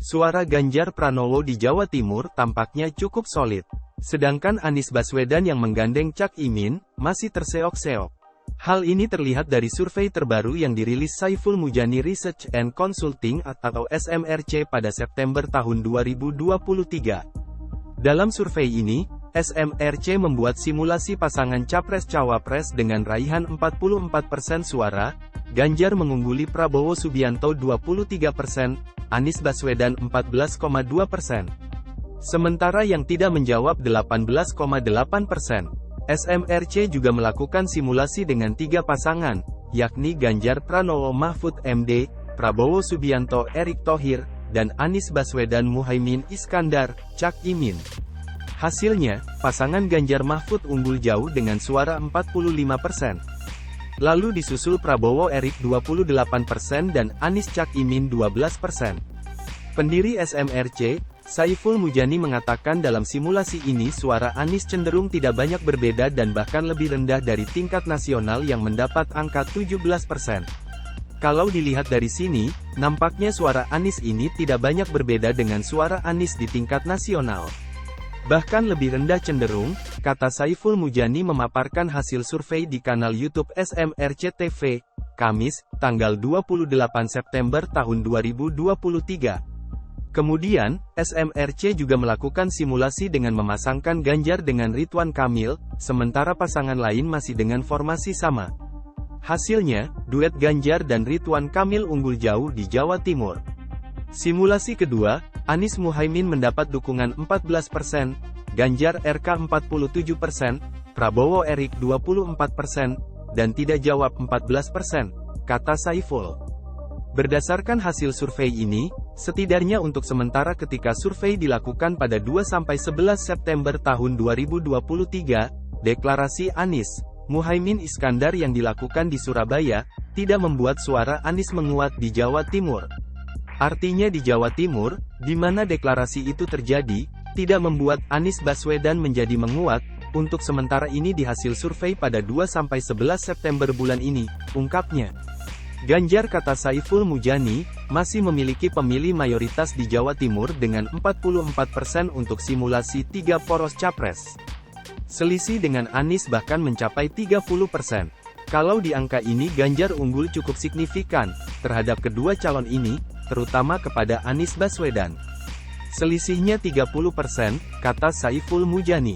Suara Ganjar Pranowo di Jawa Timur tampaknya cukup solid. Sedangkan Anies Baswedan yang menggandeng Cak Imin, masih terseok-seok. Hal ini terlihat dari survei terbaru yang dirilis Saiful Mujani Research and Consulting atau SMRC pada September tahun 2023. Dalam survei ini, SMRC membuat simulasi pasangan Capres-Cawapres dengan raihan 44% suara, Ganjar mengungguli Prabowo Subianto 23%, Anies Baswedan 14,2%. Sementara yang tidak menjawab 18,8%. SMRC juga melakukan simulasi dengan 3 pasangan, yakni Ganjar Pranowo Mahfud MD, Prabowo Subianto Erick Thohir, dan Anies Baswedan Muhaimin Iskandar, Cak Imin. Hasilnya, pasangan Ganjar Mahfud unggul jauh dengan suara 45%. Lalu disusul Prabowo Erick 28% dan Anies Cak Imin 12%. Pendiri SMRC, Saiful Mujani mengatakan dalam simulasi ini suara Anies cenderung tidak banyak berbeda dan bahkan lebih rendah dari tingkat nasional yang mendapat angka 17%. Kalau dilihat dari sini, nampaknya suara Anies ini tidak banyak berbeda dengan suara Anies di tingkat nasional. Bahkan lebih rendah cenderung, kata Saiful Mujani memaparkan hasil survei di kanal YouTube SMRC TV, Kamis, tanggal 28 September tahun 2023. Kemudian, SMRC juga melakukan simulasi dengan memasangkan Ganjar dengan Ridwan Kamil, sementara pasangan lain masih dengan formasi sama. Hasilnya, duet Ganjar dan Ridwan Kamil unggul jauh di Jawa Timur. Simulasi kedua, Anies Muhaimin mendapat dukungan 14%, Ganjar RK 47%, Prabowo Erick 24%, dan tidak jawab 14%, kata Saiful. Berdasarkan hasil survei ini, setidaknya untuk sementara ketika survei dilakukan pada 2–11 September tahun 2023, deklarasi Anies Muhaimin Iskandar yang dilakukan di Surabaya, tidak membuat suara Anies menguat di Jawa Timur. Artinya di Jawa Timur, di mana deklarasi itu terjadi, tidak membuat Anies Baswedan menjadi menguat, untuk sementara ini di hasil survei pada 2–11 September bulan ini, ungkapnya. Ganjar, kata Saiful Mujani, masih memiliki pemilih mayoritas di Jawa Timur dengan 44% untuk simulasi 3 poros capres. Selisih dengan Anies bahkan mencapai 30%. Kalau di angka ini Ganjar unggul cukup signifikan, terhadap kedua calon ini, terutama kepada Anies Baswedan. Selisihnya 30%, kata Saiful Mujani.